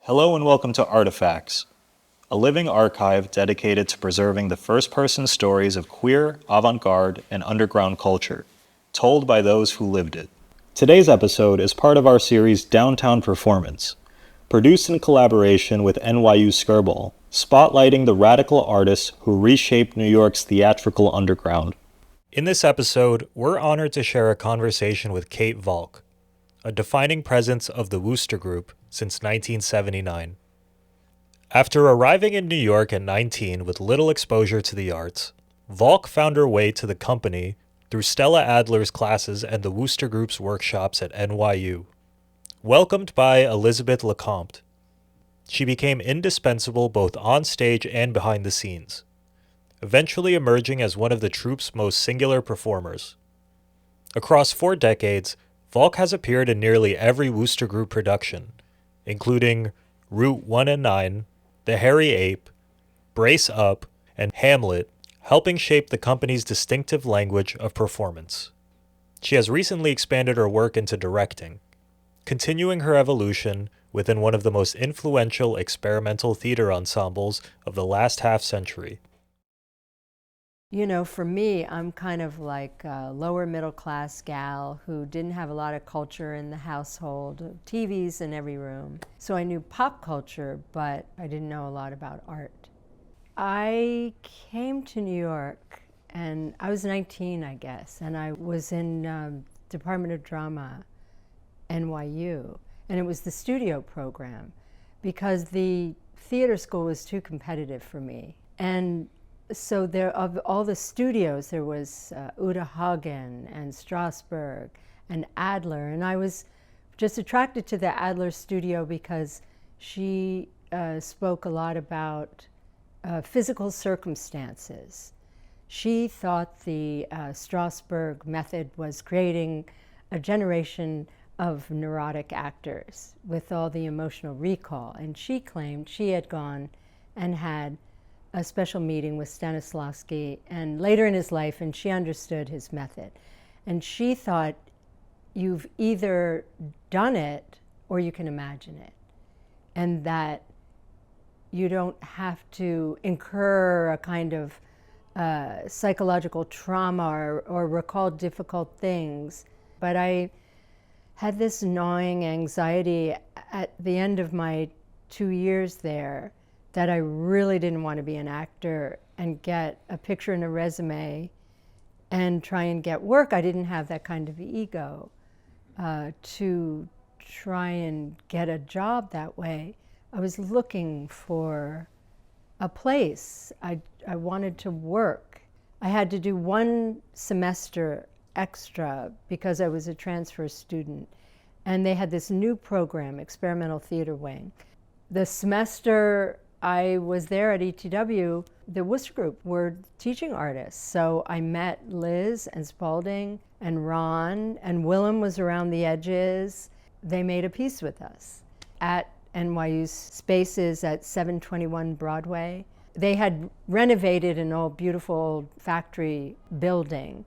Hello and welcome to Artifacts, a living archive dedicated to preserving the first-person stories of queer, avant-garde, and underground culture, told by those who lived it. Today's episode is part of our series Downtown Performance, produced in collaboration with NYU Skirball, spotlighting the radical artists who reshaped New York's theatrical underground. In this episode, we're honored to share a conversation with Kate Valk, a defining presence of the Wooster Group since 1979. After arriving in New York at 19 with little exposure to the arts, Valk found her way to the company through Stella Adler's classes and the Wooster Group's workshops at NYU. Welcomed by Elizabeth LeCompte, she became indispensable both on stage and behind the scenes, eventually emerging as one of the troupe's most singular performers. Across 4 decades, Valk has appeared in nearly every Wooster Group production, including Route 1 and 9, The Hairy Ape, Brace Up, and Hamlet, helping shape the company's distinctive language of performance. She has recently expanded her work into directing, continuing her evolution within one of the most influential experimental theater ensembles of the last half-century. You know, for me, I'm kind of like a lower middle class gal who didn't have a lot of culture in the household, TVs in every room. So I knew pop culture, but I didn't know a lot about art. I came to New York and I was 19, I guess, and I was in Department of Drama, NYU, and it was the studio program because the theater school was too competitive for me. And so there, of all the studios, there was Uta Hagen and Strasberg and Adler, and I was just attracted to the Adler studio because she spoke a lot about physical circumstances. She thought the Strasberg method was creating a generation of neurotic actors with all the emotional recall, and she claimed she had gone and had a special meeting with Stanislavski and later in his life, and she understood his method. And she thought, you've either done it or you can imagine it. And that you don't have to incur a kind of psychological trauma or recall difficult things. But I had this gnawing anxiety at the end of my 2 years there that I really didn't want to be an actor and get a picture and a resume and try and get work. I didn't have that kind of ego to try and get a job that way. I was looking for a place. I wanted to work. I had to do 1 semester extra because I was a transfer student. And they had this new program, Experimental Theater Wing. The semester I was there at ETW, the Wooster Group were teaching artists. So I met Liz and Spalding and Ron, and Willem was around the edges. They made a piece with us at NYU's spaces at 721 Broadway. They had renovated an old beautiful factory building.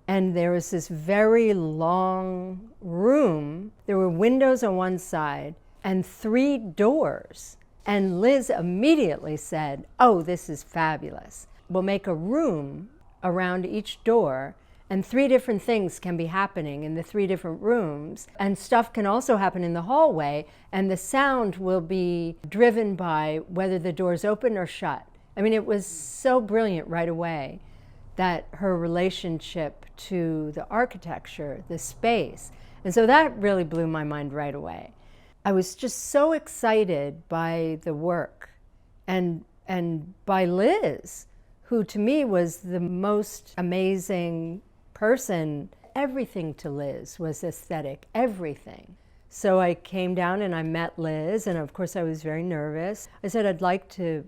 And there was this very long room. There were windows on one side and 3 doors. And Liz immediately said, oh, this is fabulous. We'll make a room around each door, and 3 different things can be happening in the 3 different rooms. And stuff can also happen in the hallway, and the sound will be driven by whether the door's open or shut. I mean, it was so brilliant right away that her relationship to the architecture, the space. And so that really blew my mind right away. I was just so excited by the work and by Liz, who to me was the most amazing person. Everything to Liz was aesthetic, everything. So I came down and I met Liz, and of course I was very nervous. I said, I'd like to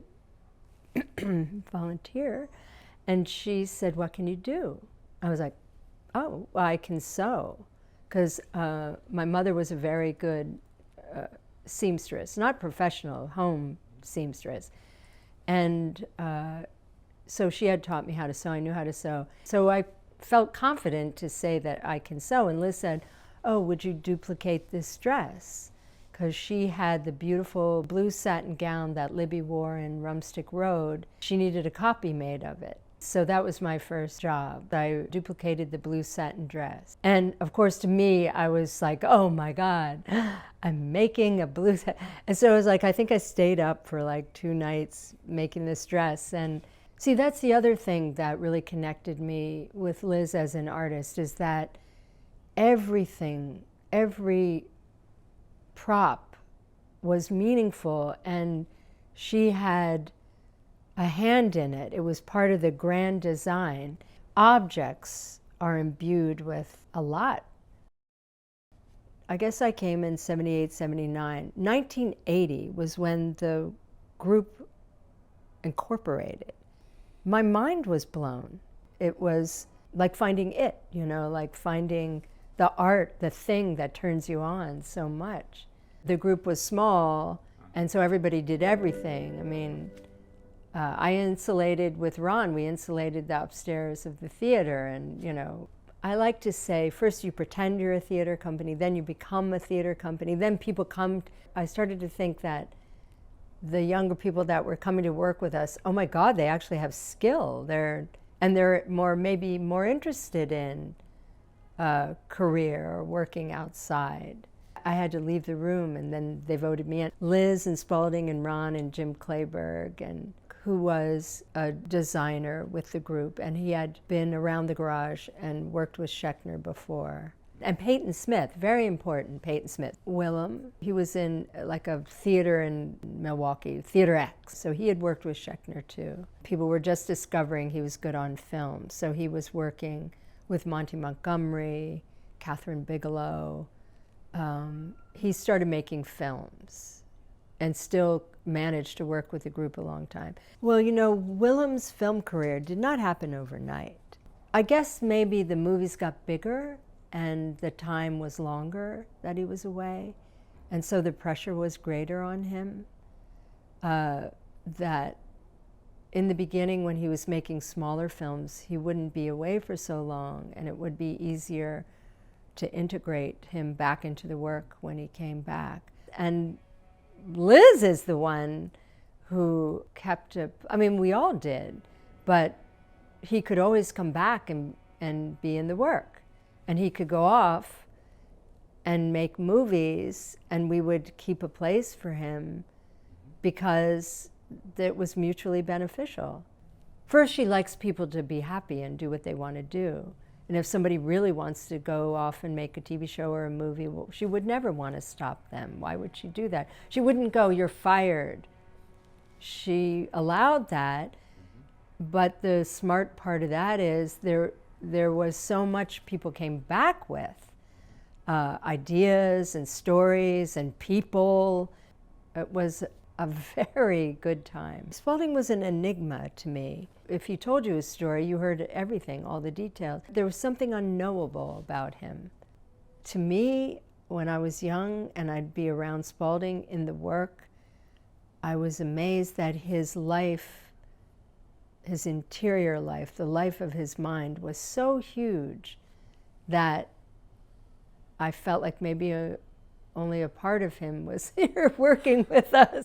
volunteer. And she said, what can you do? I was like, oh, well, I can sew. Because my mother was a very good seamstress, not professional, home seamstress. And so she had taught me how to sew. I knew how to sew. So I felt confident to say that I can sew. And Liz said, oh, would you duplicate this dress? because she had the beautiful blue satin gown that Libby wore in Rumstick Road. She needed a copy made of it. So that was my first job. I duplicated the blue satin dress. And of course, to me, I was like, oh my God, I'm making a blue satin. And so it was like, I think I stayed up for like 2 nights making this dress. And see, that's the other thing that really connected me with Liz as an artist, is that everything, every prop was meaningful, and she had a hand in it. It was part of the grand design. Objects are imbued with a lot. I guess I came in 78, 79. 1980 was when the group incorporated. My mind was blown. It was like finding it, you know, like finding the art, the thing that turns you on so much. The group was small, and so everybody did everything. I mean, I insulated with Ron, we insulated the upstairs of the theater, and you know, I like to say, first you pretend you're a theater company, then you become a theater company, then people come. I started to think that the younger people that were coming to work with us, oh my God, they actually have skill. They're maybe more interested in career or working outside. I had to leave the room, and then they voted me in. Liz and Spalding and Ron and Jim Clayburgh, and who was a designer with the group, and he had been around the garage and worked with Schechner before. And Peyton Smith, very important, Peyton Smith. Willem, he was in like a theater in Milwaukee, Theater X, so he had worked with Schechner too. People were just discovering he was good on film, so he was working with Monty Montgomery, Catherine Bigelow. He started making films and still managed to work with the group a long time. Well, you know, Willem's film career did not happen overnight. I guess maybe the movies got bigger and the time was longer that he was away, and so the pressure was greater on him. That in the beginning, when he was making smaller films, he wouldn't be away for so long, and it would be easier to integrate him back into the work when he came back. And Liz is the one who kept up. I mean, we all did, but he could always come back and be in the work. And he could go off and make movies, and we would keep a place for him because it was mutually beneficial. First, she likes people to be happy and do what they want to do. And if somebody really wants to go off and make a TV show or a movie, well, she would never want to stop them. Why would she do that? She wouldn't go, you're fired. She allowed that, but the smart part of that is there was so much people came back with, ideas and stories and people. It was a very good time. Spalding was an enigma to me. If he told you his story, you heard everything, all the details. There was something unknowable about him. To me, when I was young and I'd be around Spalding in the work, I was amazed that his life, his interior life, the life of his mind was so huge that I felt like maybe only a part of him was here working with us.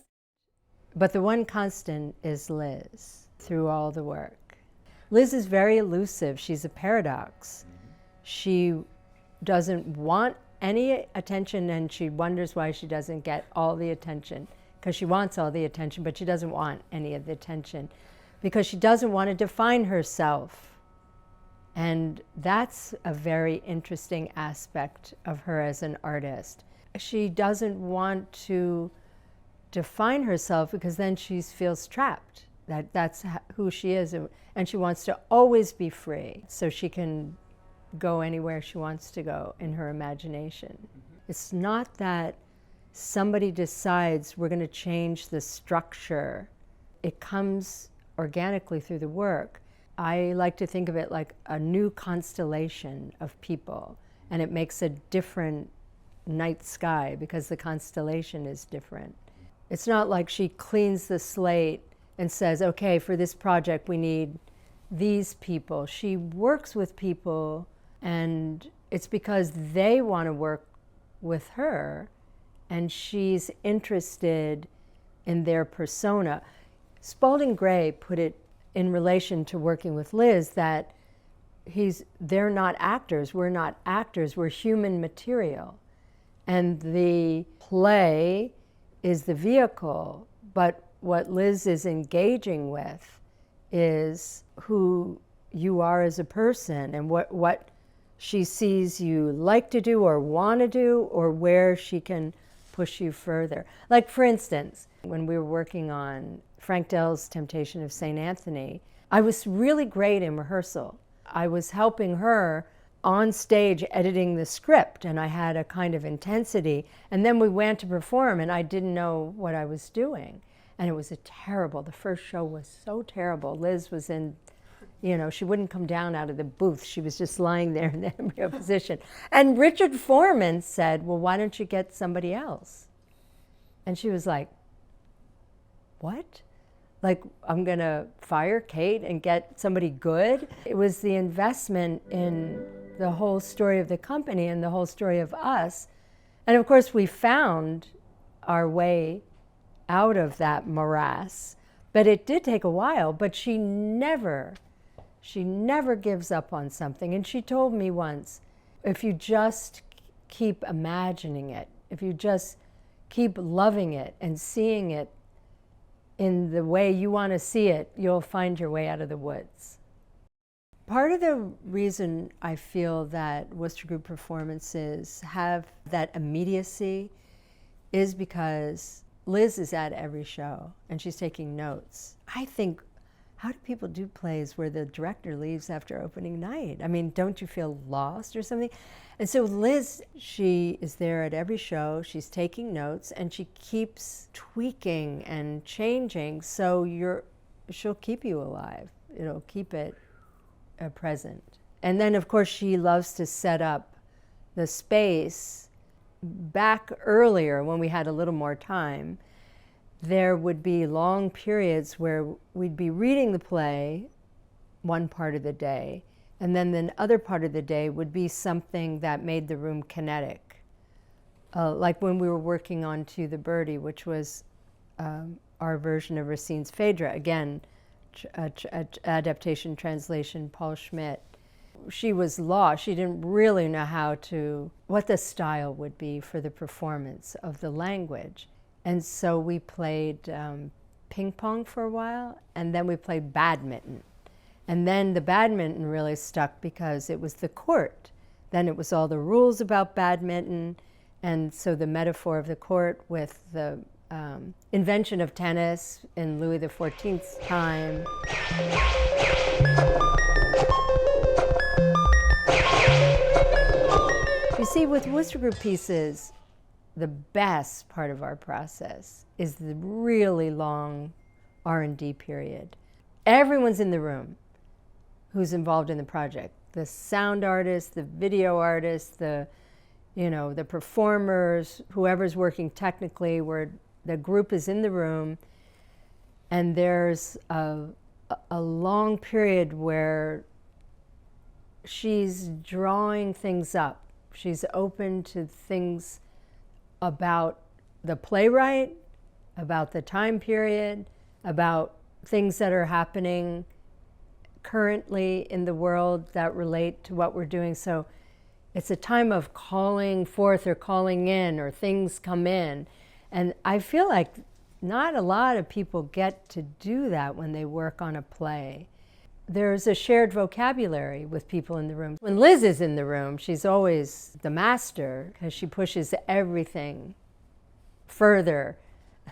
But the one constant is Liz through all the work. Liz is very elusive. She's a paradox. She doesn't want any attention, and she wonders why she doesn't get all the attention, because she wants all the attention, but she doesn't want any of the attention because she doesn't want to define herself. And that's a very interesting aspect of her as an artist. She doesn't want to define herself because then she feels trapped. That's who she is, and she wants to always be free so she can go anywhere she wants to go in her imagination. It's not that somebody decides we're going to change the structure. It comes organically through the work. I like to think of it like a new constellation of people, and it makes a different night sky because the constellation is different. It's not like she cleans the slate and says, okay, for this project we need these people. She works with people, and it's because they want to work with her, and she's interested in their persona. Spalding Gray put it in relation to working with Liz that they're not actors, we're not actors, we're human material. And the play is the vehicle, but what Liz is engaging with is who you are as a person and what she sees you like to do or want to do, or where she can push you further. Like, for instance, when we were working on Frank Dell's Temptation of St. Anthony, I was really great in rehearsal. I was helping her on stage editing the script, and I had a kind of intensity. And then we went to perform, and I didn't know what I was doing. And it was the first show was so terrible. Liz was in, she wouldn't come down out of the booth. She was just lying there in the embryo position. And Richard Foreman said, well, why don't you get somebody else? And she was like, what? Like, I'm gonna fire Kate and get somebody good? It was the investment in the whole story of the company and the whole story of us. And of course, we found our way out of that morass, but it did take a while. But she never gives up on something. And she told me once, if you just keep imagining it, if you just keep loving it and seeing it in the way you want to see it, you'll find your way out of the woods. Part of the reason I feel that Wooster Group performances have that immediacy is because Liz is at every show and she's taking notes. I think, how do people do plays where the director leaves after opening night? I mean, don't you feel lost or something? And so Liz, she is there at every show, she's taking notes, and she keeps tweaking and changing, so she'll keep you alive. It'll keep it present. And then, of course, she loves to set up the space. Back earlier, when we had a little more time, there would be long periods where we'd be reading the play one part of the day, and then the other part of the day would be something that made the room kinetic. Like when we were working on To the Birdie, which was our version of Racine's Phaedra. Again, adaptation, translation, Paul Schmidt. She was lost. She didn't really know what the style would be for the performance of the language. And so we played ping pong for a while, and then we played badminton. And then the badminton really stuck because it was the court. Then it was all the rules about badminton, and so the metaphor of the court with the invention of tennis in Louis XIV's time. You see, with Wooster Group pieces, the best part of our process is the really long R&D period. Everyone's in the room who's involved in the project. The sound artist, the video artist, the performers, whoever's working technically, where the group is in the room, and there's a long period where she's drawing things up. She's open to things about the playwright, about the time period, about things that are happening currently in the world that relate to what we're doing. So it's a time of calling forth or calling in, or things come in. And I feel like not a lot of people get to do that when they work on a play. There's a shared vocabulary with people in the room. When Liz is in the room, she's always the master because she pushes everything further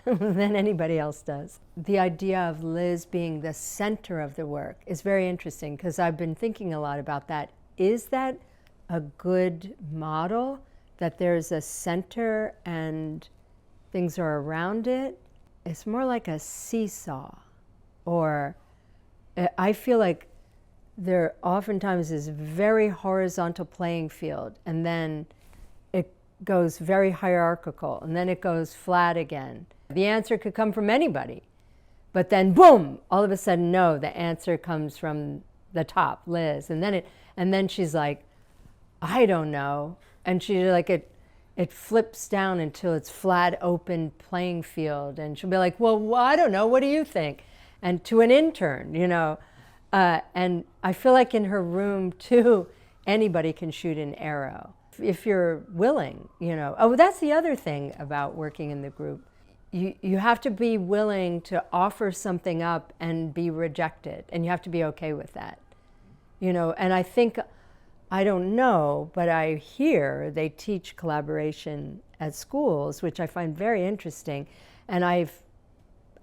than anybody else does. The idea of Liz being the center of the work is very interesting because I've been thinking a lot about that. Is that a good model, that there's a center and things are around it? It's more like a seesaw, or I feel like there oftentimes is a very horizontal playing field, and then it goes very hierarchical, and then it goes flat again. The answer could come from anybody, but then boom, all of a sudden, no, the answer comes from the top, Liz, and then she's like, I don't know, and she like it flips down until it's flat, open playing field. And she'll be like, well, I don't know, what do you think? And to an intern, and I feel like in her room too, anybody can shoot an arrow if you're willing, Oh, that's the other thing about working in the group. You have to be willing to offer something up and be rejected, and you have to be okay with that. And I think, I don't know, but I hear they teach collaboration at schools, which I find very interesting. And I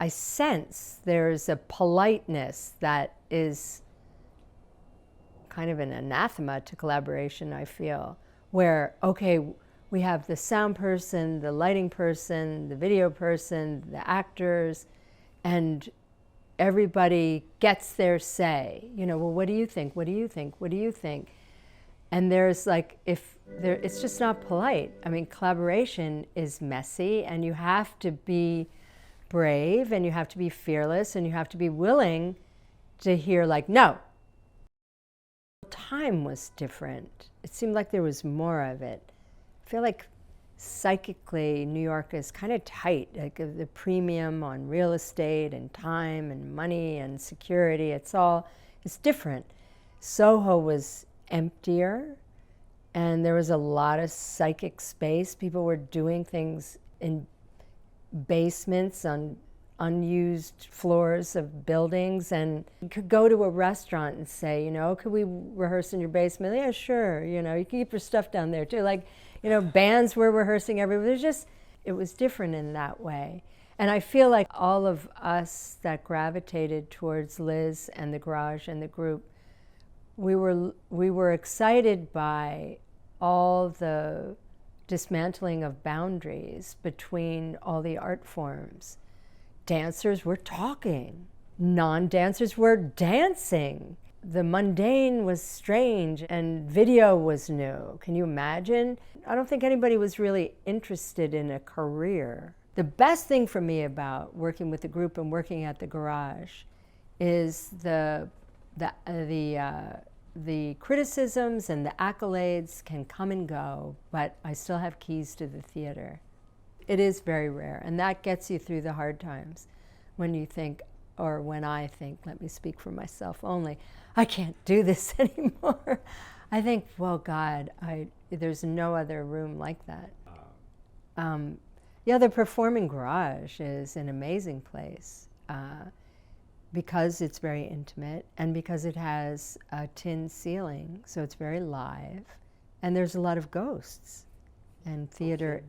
sense there's a politeness that is kind of an anathema to collaboration, I feel, where, okay, we have the sound person, the lighting person, the video person, the actors, and everybody gets their say. Well, what do you think? What do you think? What do you think? And there's it's just not polite. I mean, collaboration is messy, and you have to be brave, and you have to be fearless, and you have to be willing to hear no. Time was different. It seemed like there was more of it. I feel like psychically New York is kind of tight, like the premium on real estate and time and money and security, it's different. Soho was emptier, and there was a lot of psychic space. People were doing things in basements on unused floors of buildings, and you could go to a restaurant and say, could we rehearse in your basement? Yeah, sure. You can keep your stuff down there too. Bands were rehearsing everywhere. It was different in that way. And I feel like all of us that gravitated towards Liz and the Garage and the group, we were excited by all the dismantling of boundaries between all the art forms. Dancers were talking. Non-dancers were dancing. The mundane was strange, and video was new. Can you imagine? I don't think anybody was really interested in a career. The best thing for me about working with the group and working at the Garage is the criticisms and the accolades can come and go, but I still have keys to the theater. It is very rare, and that gets you through the hard times when you think, or when I think, let me speak for myself only, I can't do this anymore. I think, well, God, there's no other room like that. The Performing Garage is an amazing place because it's very intimate and because it has a tin ceiling, so it's very live, and there's a lot of ghosts. And theater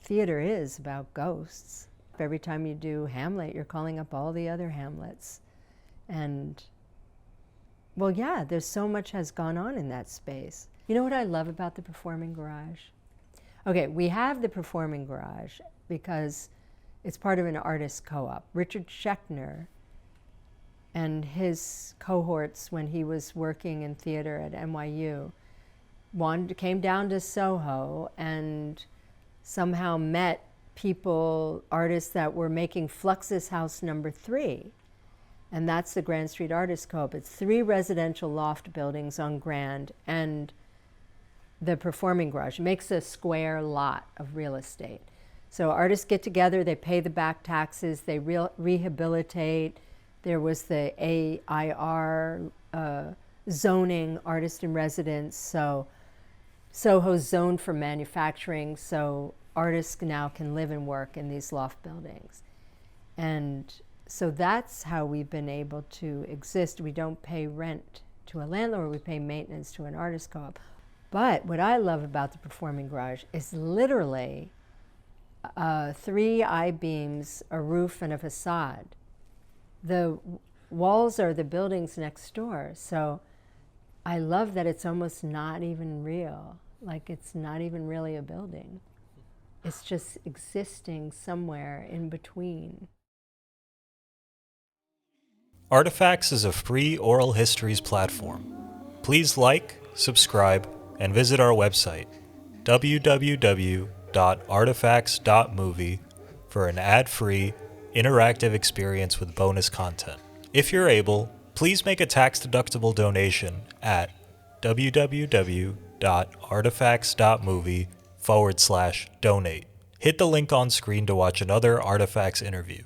is about ghosts. Every time you do Hamlet, you're calling up all the other Hamlets. And, well, yeah, there's so much has gone on in that space. You know what I love about the Performing Garage? Okay, we have the Performing Garage because it's part of an artist co-op. Richard Schechner and his cohorts, when he was working in theater at NYU, came down to Soho and somehow met people, artists that were making Fluxus House number 3. And that's the Grand Street Artists Co-op. It's 3 residential loft buildings on Grand and the Performing Garage. It makes a square lot of real estate. So artists get together, they pay the back taxes, they rehabilitate. There was the AIR zoning, artist in residence, so Soho's zoned for manufacturing, so artists now can live and work in these loft buildings. And so that's how we've been able to exist. We don't pay rent to a landlord, we pay maintenance to an artist co-op. But what I love about the Performing Garage is literally 3 I-beams, a roof, and a facade. The walls are the buildings next door, so I love that it's almost not even real. Like it's not even really a building. It's just existing somewhere in between. Artifacts is a free oral histories platform. Please like, subscribe, and visit our website, www.artifacts.movie, for an ad-free, interactive experience with bonus content. If you're able, please make a tax-deductible donation at www.artifacts.movie patreon.com/donate. Hit the link on screen to watch another Artifacts interview.